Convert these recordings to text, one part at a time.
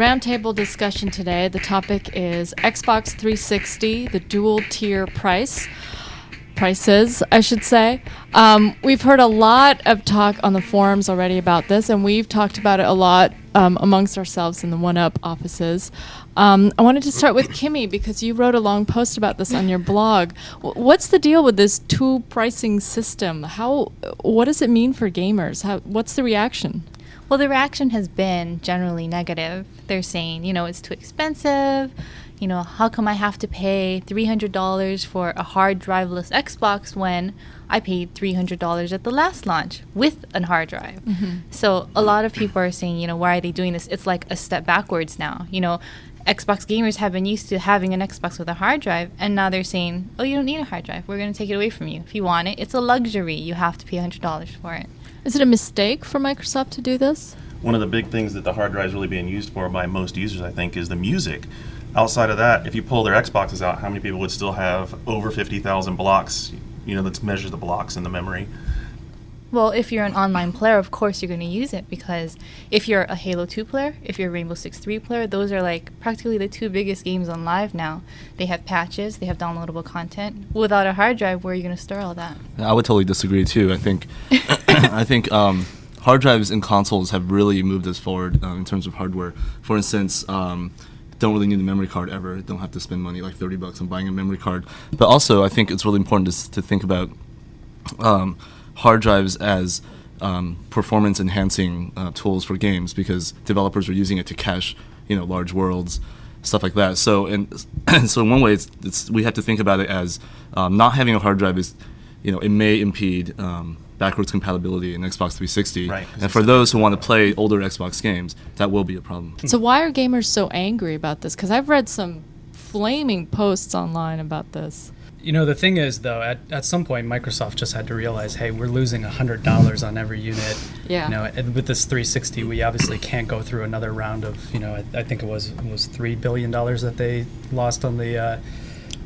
roundtable discussion today. The topic is Xbox 360, the dual tier prices, I should say. We've heard a lot of talk on the forums already about this, and we've talked about it a lot amongst ourselves in the 1UP offices. I wanted to start with Kimmy because you wrote a long post about this on your blog. What's the deal with this two pricing system? What does it mean for gamers? What's the reaction? Well, the reaction has been generally negative. They're saying, it's too expensive. How come I have to pay $300 for a hard driveless Xbox when I paid $300 at the last launch with a hard drive? Mm-hmm. So a lot of people are saying, why are they doing this? It's like a step backwards now. Xbox gamers have been used to having an Xbox with a hard drive, and now they're saying, oh, you don't need a hard drive. We're going to take it away from you. If you want it, it's a luxury. You have to pay $100 for it. Is it a mistake for Microsoft to do this? One of the big things that the hard drive is really being used for by most users, I think, is the music. Outside of that, if you pull their Xboxes out, how many people would still have over 50,000 blocks, that measures the blocks in the memory? Well, if you're an online player, of course you're going to use it, because if you're a Halo 2 player, if you're a Rainbow Six 3 player, those are like practically the two biggest games on live now. They have patches, they have downloadable content. Without a hard drive, where are you going to store all that? I would totally disagree too. I think hard drives in consoles have really moved us forward in terms of hardware. For instance, don't really need a memory card ever. Don't have to spend money like $30 on buying a memory card. But also, I think it's really important to think about hard drives as performance-enhancing tools for games, because developers are using it to cache, large worlds, stuff like that. So, so in one way, we have to think about it as not having a hard drive is, it may impede backwards compatibility in Xbox 360. Right, and for those who want to play older Xbox games, that will be a problem. So why are gamers so angry about this? Because I've read some flaming posts online about this. The thing is, though, at some point, Microsoft just had to realize, hey, we're losing $100 on every unit. Yeah. And with this 360, we obviously can't go through another round of, I think it was $3 billion that they lost on the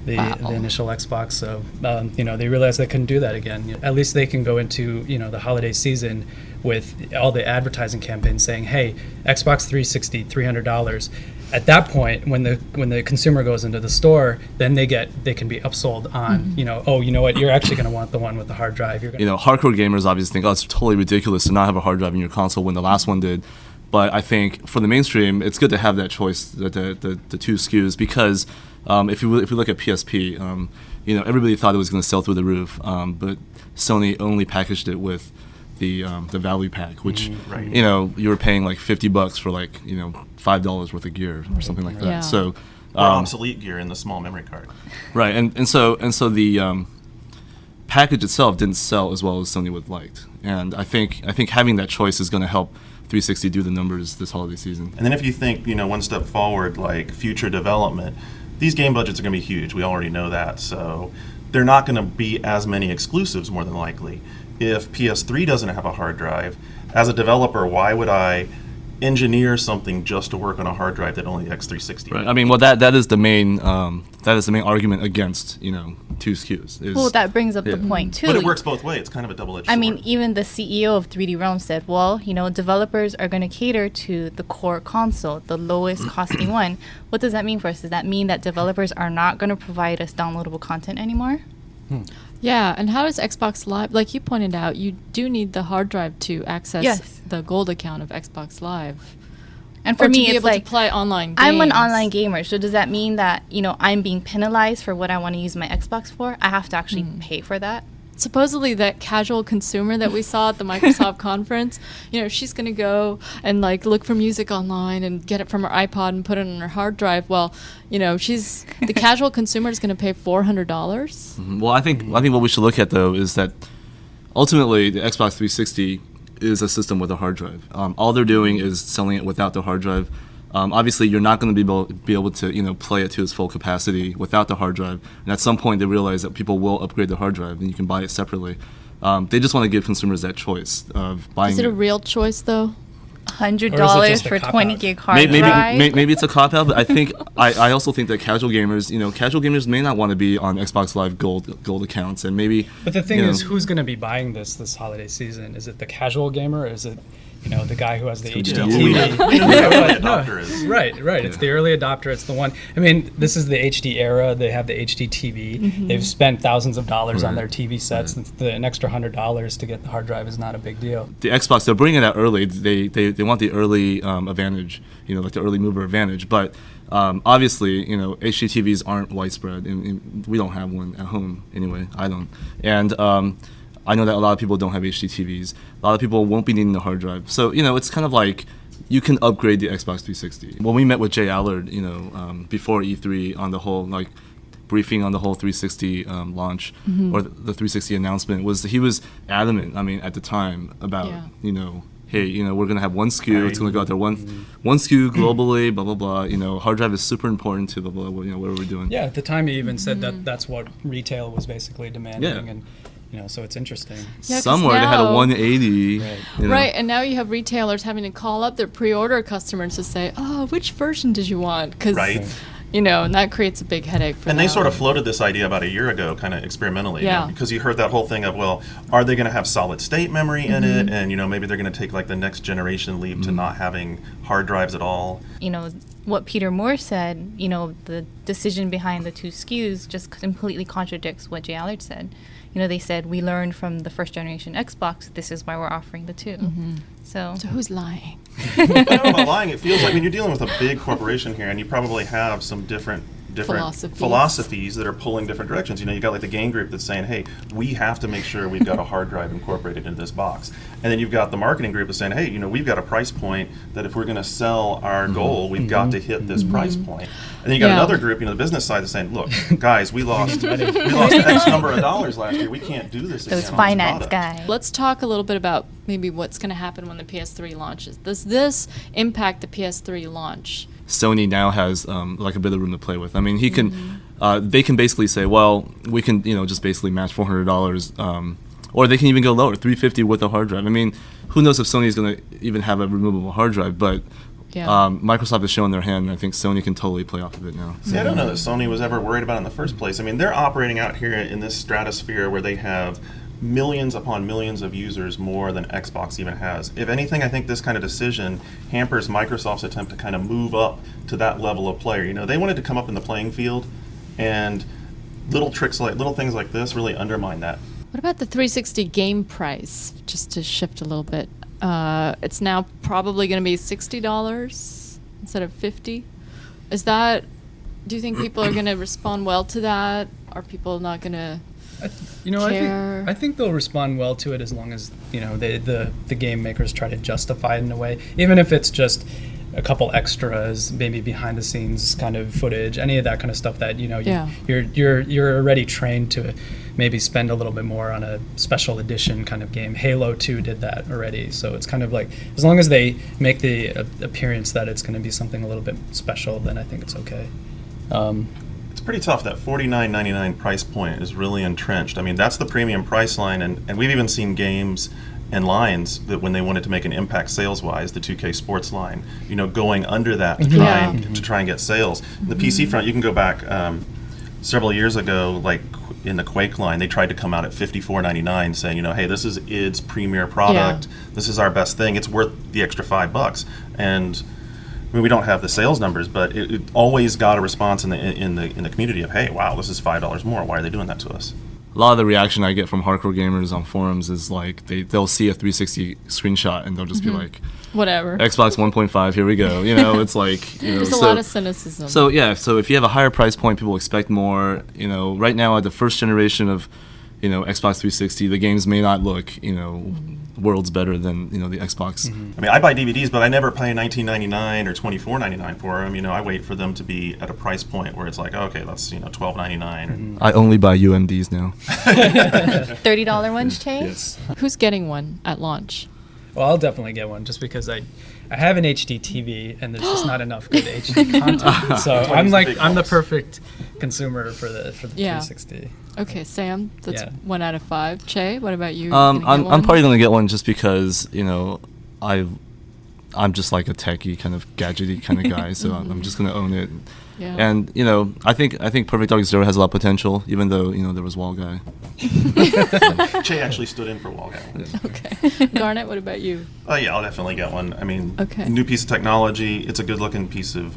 initial Xbox. So, they realized they couldn't do that again. At least they can go into, the holiday season with all the advertising campaigns saying, hey, Xbox 360, $300. At that point, when the consumer goes into the store, then they can be upsold on, oh, you know what, you're actually going to want the one with the hard drive. Hardcore gamers obviously think, oh, it's totally ridiculous to not have a hard drive in your console when the last one did. But I think for the mainstream, it's good to have that choice, the two SKUs, because if you look at PSP, everybody thought it was going to sell through the roof, but Sony only packaged it with the value pack, which right. You were paying like $50 for like $5 worth of gear or something like that. Yeah. So or obsolete gear in the small memory card. Right, and so the package itself didn't sell as well as Sony would have liked, and I think having that choice is going to help 360 do the numbers this holiday season. And then if you think one step forward, like future development, these game budgets are going to be huge. We already know that, so they're not going to be as many exclusives more than likely. If PS3 doesn't have a hard drive, as a developer, why would I engineer something just to work on a hard drive that only X360? Right. I mean, well, that is the main argument against two SKUs. Well, that brings up the point too. But it works both ways. It's kind of a double-edged sword. I mean, even the CEO of 3D Realm said, well, developers are going to cater to the core console, the lowest costing one. What does that mean for us? Does that mean that developers are not going to provide us downloadable content anymore? Yeah, and how does Xbox Live, like you pointed out, you do need the hard drive to access the gold account of Xbox Live. And for me, to be it's able like to play online games. I'm an online gamer, so does that mean that I'm being penalized for what I want to use my Xbox for? I have to actually pay for that? Supposedly that casual consumer that we saw at the Microsoft conference, she's going to go and look for music online and get it from her iPod and put it on her hard drive. Well, the casual consumer is going to pay $400. Mm-hmm. Well, I think what we should look at though is that ultimately the Xbox 360 is a system with a hard drive. All they're doing is selling it without the hard drive. Obviously, you're not going to be able to play it to its full capacity without the hard drive. And at some point, they realize that people will upgrade the hard drive, and you can buy it separately. They just want to give consumers that choice of buying. Is it a real choice, though? $100 for 20 gig hard drive. Maybe it's a cop out, but I think I also think that casual gamers may not want to be on Xbox Live Gold accounts, and maybe. But the thing is, who's going to be buying this holiday season? Is it the casual gamer, or is it the guy who has the HD Yeah, TV. we know who the early adopter is. Right. It's the early adopter. It's the one. I mean, this is the HD era. They have the HD TV. They've spent thousands of dollars on their TV sets. An extra $100 to get the hard drive is not a big deal. The Xbox, they're bringing it out early. They want the early advantage, like the early mover advantage. But obviously, HD TVs aren't widespread, and we don't have one at home anyway. I don't. And I know that a lot of people don't have HD TVs. A lot of people won't be needing the hard drive. So, it's kind of like you can upgrade the Xbox 360. When we met with Jay Allard, before E3 on the whole, briefing on the whole 360 launch or the 360 announcement, he was adamant, at the time about, hey, we're going to have one SKU. It's going to go out there one SKU globally, blah, blah, blah. Hard drive is super important to blah, blah, what are we doing? Yeah, at the time he even said that that's what retail was basically demanding. And so it's interesting. Yeah, somewhere they had a 180. Right, and now you have retailers having to call up their pre-order customers to say, oh, which version did you want? Because, and that creates a big headache for them. And they sort of floated this idea about a year ago, kind of experimentally, because you heard that whole thing of, well, are they going to have solid state memory in it? And, maybe they're going to take the next generation leap to not having hard drives at all. What Peter Moore said, the decision behind the 2 SKUs just completely contradicts what Jay Allard said. They said, we learned from the first generation Xbox, this is why we're offering the 2. So who's lying? I don't know about lying. It feels like you're dealing with a big corporation here, and you probably have some different philosophies that are pulling different directions. You got the game group that's saying, hey, we have to make sure we've got a hard drive incorporated into this box. And then you've got the marketing group that's saying, hey, we've got a price point that if we're going to sell our goal, we've got to hit this price point. And then you got another group, the business side that's saying, look, guys, we lost X number of dollars last year. We can't do this again. those finance guys. Let's talk a little bit about maybe what's going to happen when the PS3 launches. Does this impact the PS3 launch? Sony now has a bit of room to play with. He can, they can basically say, well, we can, just basically match $400, or they can even go lower, $350 with a hard drive. Who knows if Sony is going to even have a removable hard drive, but Microsoft has shown their hand, and I think Sony can totally play off of it now. See, I don't know that Sony was ever worried about it in the first place. They're operating out here in this stratosphere where they have millions upon millions of users more than Xbox even has. If anything, I think this kind of decision hampers Microsoft's attempt to kind of move up to that level of player. They wanted to come up in the playing field, and little things like this really undermine that. What about the 360 game price? Just to shift a little bit, it's now probably going to be $60 instead of $50. Do you think people are going to respond well to that? Are people not going to care? I think they'll respond well to it as long as the game makers try to justify it in a way, even if it's just a couple extras, maybe behind the scenes kind of footage, any of that kind of stuff that you're already trained to maybe spend a little bit more on a special edition kind of game. Halo 2 did that already, so it's kind of like as long as they make the appearance that it's going to be something a little bit special, then I think it's okay. It's pretty tough. That $49.99 price point is really entrenched. That's the premium price line, and we've even seen games and lines that when they wanted to make an impact sales-wise, the 2K Sports line, going under that to try and get sales. The PC front, you can go back several years ago, in the Quake line, they tried to come out at $54.99 saying, hey, this is id's premier product. This is our best thing. It's worth the extra $5. And we don't have the sales numbers, but it always got a response in the community of, hey, wow, this is $5 more. Why are they doing that to us? A lot of the reaction I get from hardcore gamers on forums is they'll see a 360 screenshot and they'll just be like, whatever. Xbox 1.5, here we go. It's like there's a lot of cynicism. So if you have a higher price point, people expect more. Right now at the first generation of Xbox 360, the games may not look worlds better than the Xbox. I buy DVDs, but I never pay $19.99 or $24.99 for them. I wait for them to be at a price point where it's like, okay, that's $12.99. I only buy UMDs now. $30 ones, Chase? Yes. Who's getting one at launch? Well, I'll definitely get one just because I have an HD TV and there's just not enough good HD content. So I'm the perfect consumer for the 360. Okay, Sam, that's 1 out of 5. Che, what about you? I'm probably gonna get one just because I I'm just like a techie kind of gadgety kind of guy, so I'm just gonna own it. Yeah. And I think Perfect Dark Zero has a lot of potential, even though there was Wall Guy. Che actually stood in for Wall Guy. Okay. Garnet, what about you? Oh yeah, I'll definitely get one. I mean, Okay. new piece of technology. It's a good-looking piece of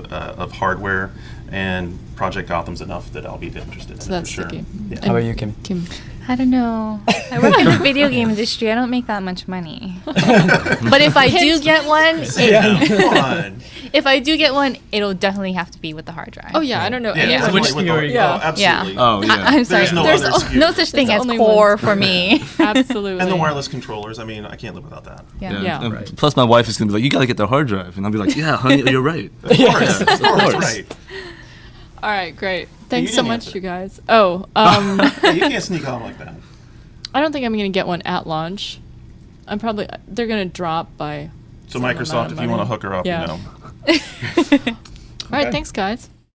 hardware, and Project Gotham's enough that I'll be interested in So it that's for sure. sticky. Yeah. How about you, Kim? Kim. I don't know. I work in the video game industry. I don't make that much money. But if I do get one, Come on. if I do get one, it'll definitely have to be with the hard drive. Oh yeah, I don't know. Yeah, anyone- definitely Which with the- SKU are you? Yeah. Oh, absolutely. Yeah. Oh, yeah. I'm sorry. There's no There's other SKU. no such thing There's as only core one. for me. Absolutely. And the wireless controllers. I mean, I can't live without that. Yeah. Yeah. And Right. plus, my wife is gonna be like, "You gotta get the hard drive," and I'll be like, "Yeah, honey, you're right." Of course, Yes, of course, right. All right, great. Thanks you so didn't much, answer. you guys. Oh, Hey, you can't sneak off like that. I don't think I'm gonna get one at launch. They're gonna drop by. So some amount Microsoft, of if you want to money. hook her up, Yeah. you know. All right, Okay. thanks, guys.